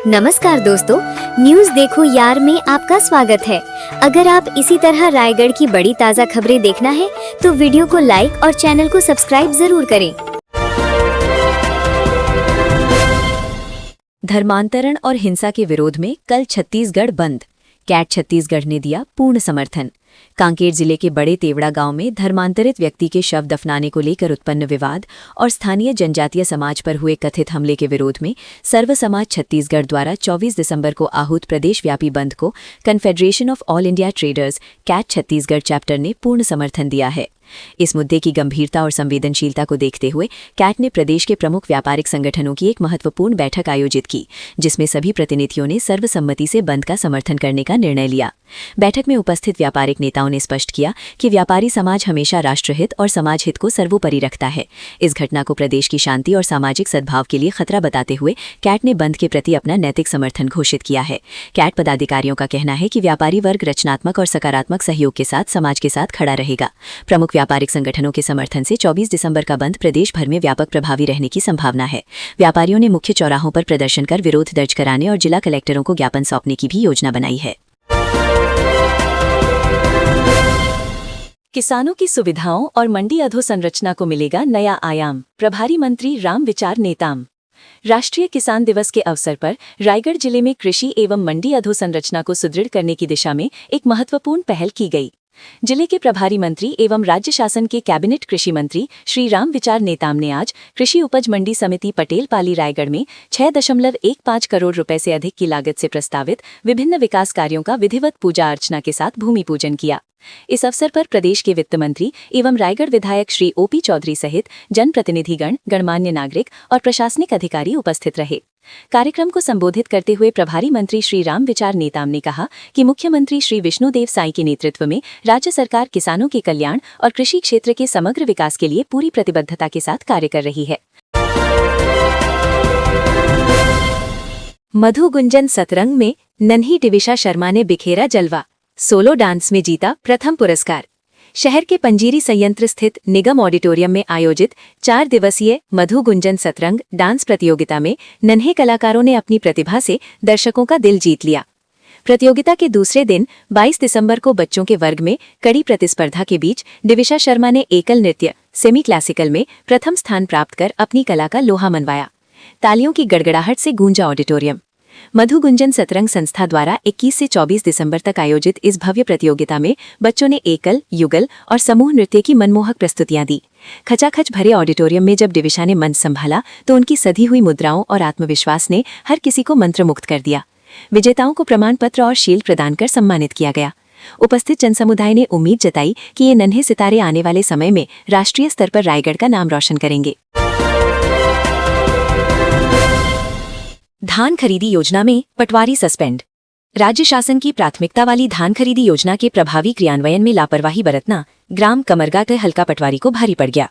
नमस्कार दोस्तों, न्यूज देखो यार में आपका स्वागत है। अगर आप इसी तरह रायगढ़ की बड़ी ताज़ा खबरें देखना है तो वीडियो को लाइक और चैनल को सब्सक्राइब जरूर करें। धर्मांतरण और हिंसा के विरोध में कल छत्तीसगढ़ बंद, कैट छत्तीसगढ़ ने दिया पूर्ण समर्थन। कांकेर जिले के बड़े तेवड़ा गांव में धर्मांतरित व्यक्ति के शव दफनाने को लेकर उत्पन्न विवाद और स्थानीय जनजातीय समाज पर हुए कथित हमले के विरोध में सर्व समाज छत्तीसगढ़ द्वारा 24 दिसंबर को आहूत प्रदेशव्यापी बंद को Confederation of All India Traders CAIT Chhattisgarh chapter ने पूर्ण समर्थन दिया है। इस मुद्दे की गंभीरता और संवेदनशीलता को देखते हुए कैट ने प्रदेश के प्रमुख व्यापारिक संगठनों की एक महत्वपूर्ण बैठक आयोजित की, जिसमें सभी प्रतिनिधियों ने सर्वसम्मति से बंद का समर्थन करने का निर्णय लिया। बैठक में उपस्थित व्यापारिक नेताओं ने स्पष्ट किया कि व्यापारी समाज हमेशा राष्ट्रहित और समाज हित को सर्वोपरि रखता है। इस घटना को प्रदेश की शांति और सामाजिक सद्भाव के लिए खतरा बताते हुए कैट ने बंद के प्रति अपना नैतिक समर्थन घोषित किया है। कैट पदाधिकारियों का कहना है कि व्यापारी वर्ग रचनात्मक और सकारात्मक सहयोग के साथ समाज के साथ खड़ा रहेगा। प्रमुख व्यापारिक संगठनों के समर्थन से 24 दिसंबर का बंद प्रदेश भर में व्यापक प्रभावी रहने की संभावना है। व्यापारियों ने मुख्य चौराहों पर प्रदर्शन कर विरोध दर्ज कराने और जिला कलेक्टरों को ज्ञापन सौंपने की भी योजना बनाई है। किसानों की सुविधाओं और मंडी अधोसंरचना को मिलेगा नया आयाम, प्रभारी मंत्री रामविचार नेताम। राष्ट्रीय किसान दिवस के अवसर पर रायगढ़ जिले में कृषि एवं मंडी अधोसंरचना को सुदृढ़ करने की दिशा में एक महत्वपूर्ण पहल की गई। जिले के प्रभारी मंत्री एवं राज्य शासन के कैबिनेट कृषि मंत्री श्री रामविचार नेताम ने आज कृषि उपज मंडी समिति पटेल पाली रायगढ़ में 6.15 करोड़ रुपए से अधिक की लागत से प्रस्तावित विभिन्न विकास कार्यों का विधिवत पूजा अर्चना के साथ भूमि पूजन किया। इस अवसर पर प्रदेश के वित्त मंत्री एवं रायगढ़ विधायक श्री ओपी चौधरी सहित जनप्रतिनिधिगण, गणमान्य नागरिक और प्रशासनिक अधिकारी उपस्थित रहे। कार्यक्रम को संबोधित करते हुए प्रभारी मंत्री श्री रामविचार नेताम ने कहा कि मुख्यमंत्री श्री विष्णुदेव साई के नेतृत्व में राज्य सरकार किसानों के कल्याण और कृषि क्षेत्र के समग्र विकास के लिए पूरी प्रतिबद्धता के साथ कार्य कर रही है। मधु गुंजन सतरंग में नन्ही दिविशा शर्मा ने बिखेरा जलवा, सोलो डांस में जीता प्रथम पुरस्कार। शहर के पंजीरी संयंत्र स्थित निगम ऑडिटोरियम में आयोजित 4 दिवसीय मधु गुंजन सतरंग डांस प्रतियोगिता में नन्हे कलाकारों ने अपनी प्रतिभा से दर्शकों का दिल जीत लिया। प्रतियोगिता के दूसरे दिन 22 दिसंबर को बच्चों के वर्ग में कड़ी प्रतिस्पर्धा के बीच दिविशा शर्मा ने एकल नृत्य सेमी क्लासिकल में प्रथम स्थान प्राप्त कर अपनी कला का लोहा मनवाया। तालियों की गड़गड़ाहट से गूंजा ऑडिटोरियम। मधु गुंजन सतरंग संस्था द्वारा 21 से 24 दिसंबर तक आयोजित इस भव्य प्रतियोगिता में बच्चों ने एकल, युगल और समूह नृत्य की मनमोहक प्रस्तुतियां दी। खचाखच भरे ऑडिटोरियम में जब दिविशा ने मंच संभाला तो उनकी सधी हुई मुद्राओं और आत्मविश्वास ने हर किसी को मंत्रमुग्ध कर दिया। विजेताओं को प्रमाण पत्र और शील्ड प्रदान कर सम्मानित किया गया। उपस्थित जनसमुदाय ने उम्मीद जताई कि ये नन्हे सितारे आने वाले समय में राष्ट्रीय स्तर पर रायगढ़ का नाम रोशन करेंगे। धान खरीदी योजना में पटवारी सस्पेंड। राज्य शासन की प्राथमिकता वाली धान खरीदी योजना के प्रभावी क्रियान्वयन में लापरवाही बरतना ग्राम कमरगा के हल्का पटवारी को भारी पड़ गया।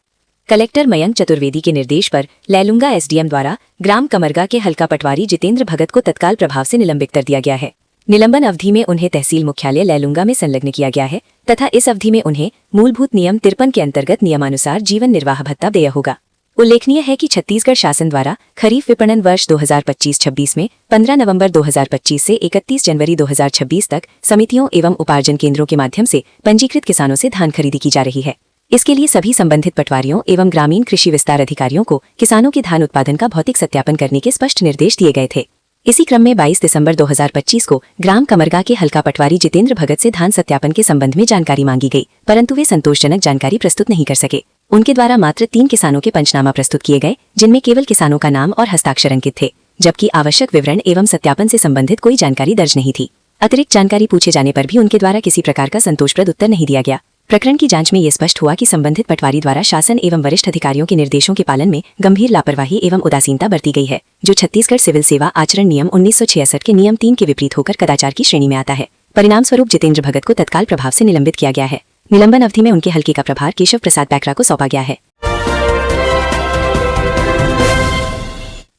कलेक्टर मयंक चतुर्वेदी के निर्देश पर लैलूंगा एसडीएम द्वारा ग्राम कमरगा के हल्का पटवारी जितेंद्र भगत को तत्काल प्रभाव से निलंबित कर दिया गया है। निलंबन अवधि में उन्हें तहसील मुख्यालय लैलूंगा में संलग्न किया गया है तथा इस अवधि में उन्हें मूलभूत नियम 53 के अंतर्गत नियमानुसार जीवन निर्वाह भत्ता देय होगा। उल्लेखनीय है कि छत्तीसगढ़ शासन द्वारा खरीफ विपणन वर्ष 2025-26 में 15 नवंबर 2025 से 31 जनवरी 2026 तक समितियों एवं उपार्जन केंद्रों के माध्यम से पंजीकृत किसानों से धान खरीदी की जा रही है। इसके लिए सभी संबंधित पटवारियों एवं ग्रामीण कृषि विस्तार अधिकारियों को किसानों के धान उत्पादन का भौतिक सत्यापन करने के स्पष्ट निर्देश दिए गए थे। इसी क्रम में 22 दिसंबर 2025 को ग्राम कमरगा के हल्का पटवारी जितेंद्र भगत से धान सत्यापन के संबंध में जानकारी मांगी गई, परंतु वे संतोषजनक जानकारी प्रस्तुत नहीं कर सके। उनके द्वारा मात्र 3 किसानों के पंचनामा प्रस्तुत किए गए, जिनमें केवल किसानों का नाम और हस्ताक्षर अंकित थे, जबकि आवश्यक विवरण एवं सत्यापन से संबंधित कोई जानकारी दर्ज नहीं थी। अतिरिक्त जानकारी पूछे जाने पर भी उनके द्वारा किसी प्रकार का संतोषप्रद उत्तर नहीं दिया गया। प्रकरण की जांच में ये स्पष्ट हुआ कि संबंधित पटवारी द्वारा शासन एवं वरिष्ठ अधिकारियों के निर्देशों के पालन में गंभीर लापरवाही एवं उदासीनता बरती गई है, जो छत्तीसगढ़ सिविल सेवा आचरण नियम 1966 के नियम 3 के विपरीत होकर कदाचार की श्रेणी में आता है। परिणाम स्वरूप जितेंद्र भगत को तत्काल प्रभाव से निलंबित किया गया है। निलंबन अवधि में उनके हल्के का प्रभार केशव प्रसाद पैकरा को सौंपा गया है।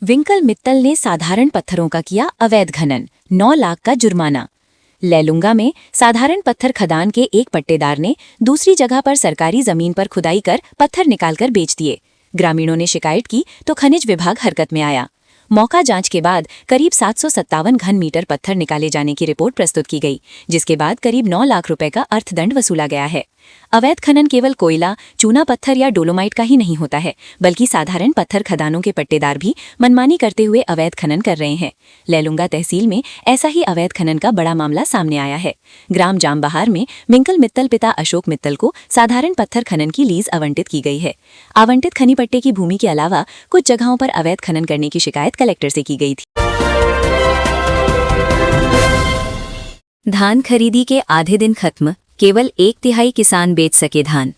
विंकल मित्तल ने साधारण पत्थरों का किया अवैध खनन, 9 लाख का जुर्माना। लैलूंगा में साधारण पत्थर खदान के एक पट्टेदार ने दूसरी जगह पर सरकारी जमीन पर खुदाई कर पत्थर निकालकर बेच दिए। ग्रामीणों ने शिकायत की तो खनिज विभाग हरकत में आया। मौका जांच के बाद करीब 757 घन मीटर पत्थर निकाले जाने की रिपोर्ट प्रस्तुत की गई, जिसके बाद करीब 9 लाख रुपए का अर्थदंड वसूला गया है। अवैध खनन केवल कोयला, चूना पत्थर या डोलोमाइट का ही नहीं होता है, बल्कि साधारण पत्थर खदानों के पट्टेदार भी मनमानी करते हुए अवैध खनन कर रहे हैं। लैलूंगा तहसील में ऐसा ही अवैध खनन का बड़ा मामला सामने आया है। ग्राम जामबहार में मिंकल मित्तल पिता अशोक मित्तल को साधारण पत्थर खनन की लीज आवंटित की गई है। आवंटित खनी पट्टे की भूमि के अलावा कुछ जगहों पर अवैध खनन करने की शिकायत कलेक्टर से की गई थी। धान खरीदी के आधे दिन खत्म, केवल 1/3 किसान बेच सके धान।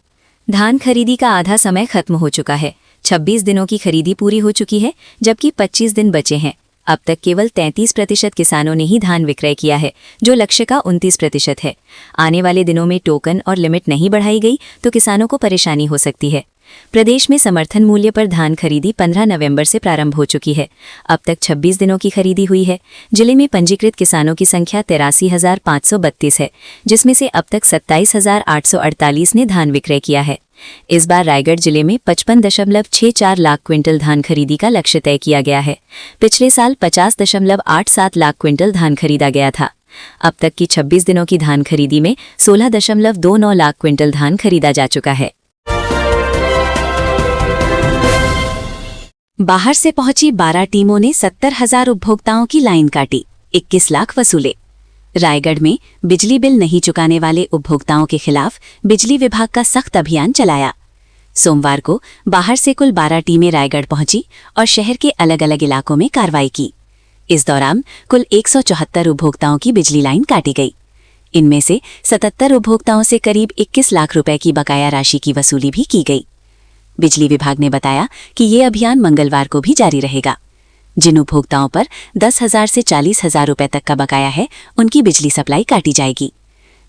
धान खरीदी का आधा समय खत्म हो चुका है। 26 दिनों की खरीदी पूरी हो चुकी है, जबकि 25 दिन बचे हैं। अब तक केवल 33% किसानों ने ही धान विक्रय किया है, जो लक्ष्य का 29% है। आने वाले दिनों में टोकन और लिमिट नहीं बढ़ाई गई तो किसानों को परेशानी हो सकती है। प्रदेश में समर्थन मूल्य पर धान खरीदी 15 नवंबर से प्रारंभ हो चुकी है। अब तक 26 दिनों की खरीदी हुई है। जिले में पंजीकृत किसानों की संख्या 83,532 है, जिसमें से अब तक 27,848 ने धान विक्रय किया है। इस बार रायगढ़ जिले में 55.64 लाख क्विंटल धान खरीदी का लक्ष्य तय किया गया है। पिछले साल 50.87 लाख क्विंटल धान खरीदा गया था। अब तक की 26 दिनों की धान खरीदी में 16.29 लाख क्विंटल धान खरीदा जा चुका है। बाहर से पहुंची 12 टीमों ने 70,000 उपभोक्ताओं की लाइन काटी, 21 लाख वसूले। रायगढ़ में बिजली बिल नहीं चुकाने वाले उपभोक्ताओं के खिलाफ बिजली विभाग का सख्त अभियान चलाया। सोमवार को बाहर से कुल 12 टीमें रायगढ़ पहुंची और शहर के अलग अलग इलाकों में कार्रवाई की। इस दौरान कुल 174 उपभोक्ताओं की बिजली लाइन काटी गई। इनमें से 77 उपभोक्ताओं से करीब 21 लाख रुपए की बकाया राशि की वसूली भी की गई। बिजली विभाग ने बताया कि ये अभियान मंगलवार को भी जारी रहेगा। जिन उपभोक्ताओं पर 10,000 से 40,000 रुपए तक का बकाया है, उनकी बिजली सप्लाई काटी जाएगी।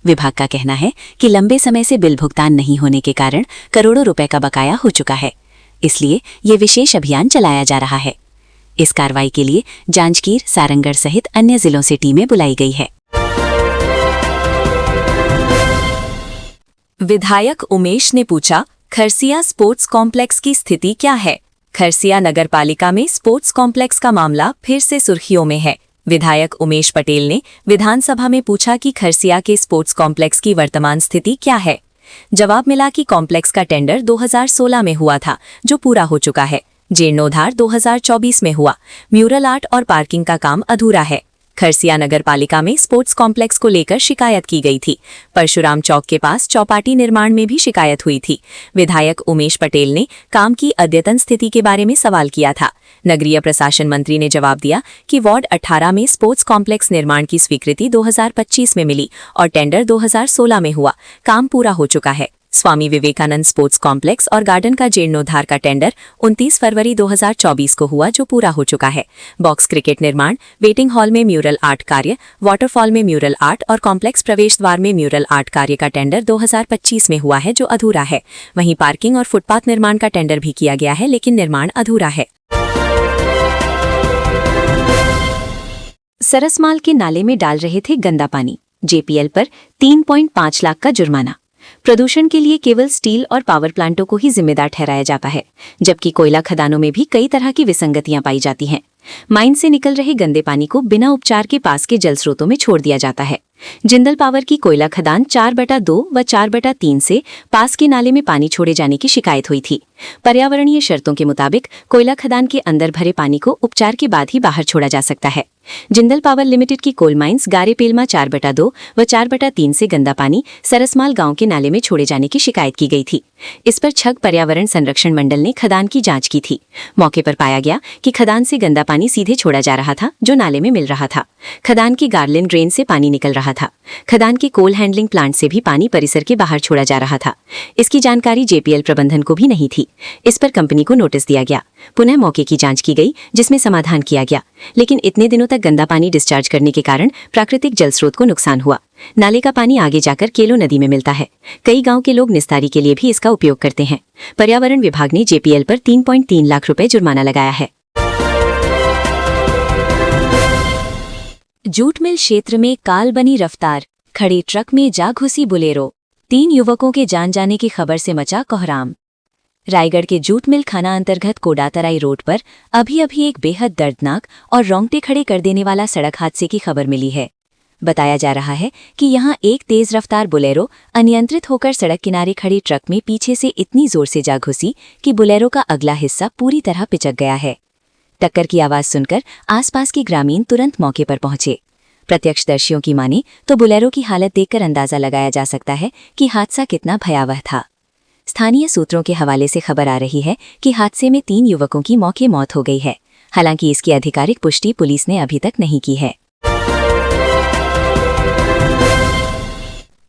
विभाग का कहना है कि लंबे समय से बिल भुगतान नहीं होने के कारण करोड़ों रुपए का बकाया हो चुका है, इसलिए ये विशेष अभियान चलाया जा रहा है। इस कार्रवाई के लिए जांजगीर, सारंगढ़ सहित अन्य जिलों से टीमें बुलाई गई है। विधायक उमेश ने पूछा, खरसिया स्पोर्ट्स कॉम्प्लेक्स की स्थिति क्या है? खरसिया नगरपालिका में स्पोर्ट्स कॉम्प्लेक्स का मामला फिर से सुर्खियों में है। विधायक उमेश पटेल ने विधानसभा में पूछा कि खरसिया के स्पोर्ट्स कॉम्प्लेक्स की वर्तमान स्थिति क्या है। जवाब मिला कि कॉम्प्लेक्स का टेंडर 2016 में हुआ था, जो पूरा हो चुका है। जीर्णोद्धार 2024 में हुआ। म्यूरल आर्ट और पार्किंग का काम अधूरा है। खरसिया नगरपालिका में स्पोर्ट्स कॉम्प्लेक्स को लेकर शिकायत की गई थी। परशुराम चौक के पास चौपाटी निर्माण में भी शिकायत हुई थी। विधायक उमेश पटेल ने काम की अद्यतन स्थिति के बारे में सवाल किया था। नगरीय प्रशासन मंत्री ने जवाब दिया कि वार्ड 18 में स्पोर्ट्स कॉम्प्लेक्स निर्माण की स्वीकृति 2025 में मिली और टेंडर 2016 में हुआ। काम पूरा हो चुका है। स्वामी विवेकानंद स्पोर्ट्स कॉम्प्लेक्स और गार्डन का जीर्णोद्धार का टेंडर 29 फरवरी 2024 को हुआ, जो पूरा हो चुका है। बॉक्स क्रिकेट निर्माण, वेटिंग हॉल में म्यूरल आर्ट कार्य, वाटरफॉल में म्यूरल आर्ट और कॉम्प्लेक्स प्रवेश द्वार में म्यूरल आर्ट कार्य का टेंडर 2025 में हुआ है, जो अधूरा है। वहीं पार्किंग और फुटपाथ निर्माण का टेंडर भी किया गया है, लेकिन निर्माण अधूरा है। सरसमाल के नाले में डाल रहे थे गंदा पानी, जेपीएल पर 3.5 लाख का जुर्माना। प्रदूषण के लिए केवल स्टील और पावर प्लांटों को ही जिम्मेदार ठहराया जाता है, जबकि कोयला खदानों में भी कई तरह की विसंगतियां पाई जाती हैं। माइन से निकल रहे गंदे पानी को बिना उपचार के पास के जल स्रोतों में छोड़ दिया जाता है। जिंदल पावर की कोयला खदान 4/2 व 4/3 से पास के नाले में पानी छोड़े जाने की शिकायत हुई थी। पर्यावरणीय शर्तों के मुताबिक कोयला खदान के अंदर भरे पानी को उपचार के बाद ही बाहर छोड़ा जा सकता है। जिंदल पावर लिमिटेड की कोल माइंस गारेपेलमा 4/2 व 4/3 से गंदा पानी सरसमाल गांव के नाले में छोड़े जाने की शिकायत की गई थी। इस पर छग पर्यावरण संरक्षण मंडल ने खदान की जांच की थी। मौके पर पाया गया कि खदान से गंदा पानी सीधे छोड़ा जा रहा था, जो नाले में मिल रहा था। खदान की गार्लिन ड्रेन से पानी निकल रहा था। खदान के कोल हैंडलिंग प्लांट से भी पानी परिसर के बाहर छोड़ा जा रहा था। इसकी जानकारी जेपीएल प्रबंधन को भी नहीं थी। इस पर कंपनी को नोटिस दिया गया। पुनः मौके की जांच की गई, जिसमें समाधान किया गया, लेकिन इतने दिनों तक गंदा पानी डिस्चार्ज करने के कारण प्राकृतिक जल स्रोत को नुकसान हुआ। नाले का पानी आगे जाकर केलो नदी में मिलता है। कई गांव के लोग निस्तारी के लिए भी इसका उपयोग करते हैं। पर्यावरण विभाग ने जेपीएल पर 3.3 लाख रुपए जुर्माना लगाया है। जूट मिल क्षेत्र में काल बनी रफ्तार, खड़े ट्रक में जा घुसी बुलेरो। 3 युवकों के जान जाने की खबर से मचा कोहराम। रायगढ़ के जूट मिल थाना अंतर्गत कोडातराई रोड पर अभी एक बेहद दर्दनाक और रोंगटे खड़े कर देने वाला सड़क हादसे की खबर मिली है। बताया जा रहा है कि यहां एक तेज रफ्तार बोलेरो अनियंत्रित होकर सड़क किनारे खड़े ट्रक में पीछे से इतनी जोर से जा घुसी कि बोलेरो का अगला हिस्सा पूरी तरह पिचक गया है। टक्कर की आवाज सुनकर आसपास के ग्रामीण तुरंत मौके पर पहुंचे। प्रत्यक्षदर्शियों की माने तो बोलेरो की हालत देखकर अंदाजा लगाया जा सकता है कि हादसा कितना भयावह था। स्थानीय सूत्रों के हवाले से खबर आ रही है कि हादसे में 3 युवकों की मौके मौत हो गई है। हालांकि इसकी आधिकारिक पुष्टि पुलिस ने अभी तक नहीं की है।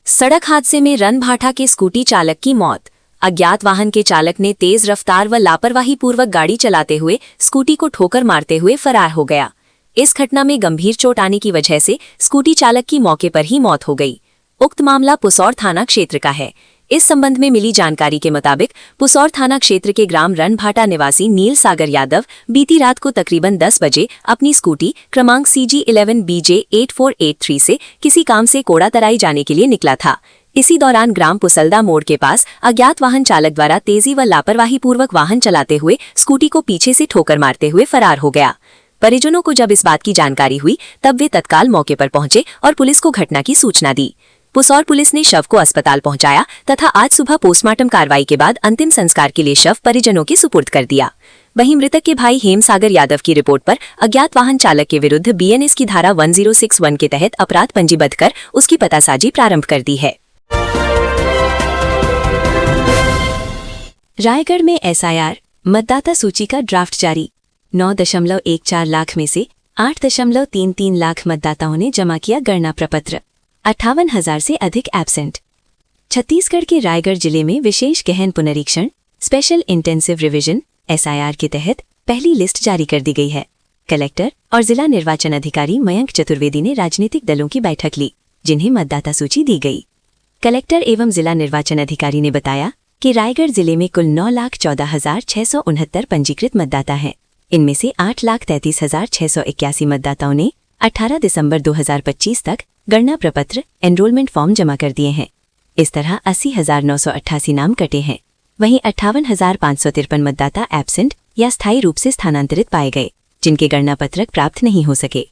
सड़क हादसे में रनभाठा के स्कूटी चालक की मौत। अज्ञात वाहन के चालक ने तेज रफ्तार व लापरवाही पूर्वक गाड़ी चलाते हुए स्कूटी को ठोकर मारते हुए फरार हो गया। इस घटना में गंभीर चोट आने की वजह से स्कूटी चालक की मौके पर ही मौत हो गई। उक्त मामला पुसौर थाना क्षेत्र का है। इस संबंध में मिली जानकारी के मुताबिक पुसौर थाना क्षेत्र के ग्राम रनभाटा निवासी नील सागर यादव बीती रात को तकरीबन 10 बजे अपनी स्कूटी क्रमांक CG11BJ8483 से किसी काम से कोडातराई जाने के लिए निकला था। इसी दौरान ग्राम पुसलदा मोड़ के पास अज्ञात वाहन चालक द्वारा तेजी व लापरवाही पूर्वक वाहन चलाते हुए स्कूटी को पीछे से ठोकर मारते हुए फरार हो गया। परिजनों को जब इस बात की जानकारी हुई तब वे तत्काल मौके पर पहुंचे और पुलिस को घटना की सूचना दी। पुसौर पुलिस ने शव को अस्पताल पहुंचाया तथा आज सुबह पोस्टमार्टम कार्रवाई के बाद अंतिम संस्कार के लिए शव परिजनों के सुपुर्द कर दिया। वहीं मृतक के भाई हेम सागर यादव की रिपोर्ट पर अज्ञात वाहन चालक के विरुद्ध BNS की धारा 1061 के तहत अपराध पंजीबद्ध कर उसकी पतासाजी प्रारंभ कर दी है। रायगढ़ में SIR मतदाता सूची का ड्राफ्ट जारी। 9.14 लाख में से 8.33 लाख मतदाताओं ने जमा किया गणना प्रपत्र। 58,000 से अधिक एब्सेंट। छत्तीसगढ़ के रायगढ़ जिले में विशेष गहन पुनरीक्षण स्पेशल इंटेंसिव रिवीजन SIR के तहत पहली लिस्ट जारी कर दी गई है। कलेक्टर और जिला निर्वाचन अधिकारी मयंक चतुर्वेदी ने राजनीतिक दलों की बैठक ली, जिन्हें मतदाता सूची दी गई। कलेक्टर एवं जिला निर्वाचन अधिकारी ने बताया कि रायगढ़ जिले में कुल 9,14,669 पंजीकृत मतदाता हैं। इनमें से 8,33,681 मतदाताओं ने 18 दिसंबर 2025 तक गणना प्रपत्र एनरोलमेंट फॉर्म जमा कर दिए हैं। इस तरह 80,988 नाम कटे हैं। वहीं 58,553 मतदाता एब्सेंट या स्थायी रूप से स्थानांतरित पाए गए, जिनके गणना पत्रक प्राप्त नहीं हो सके।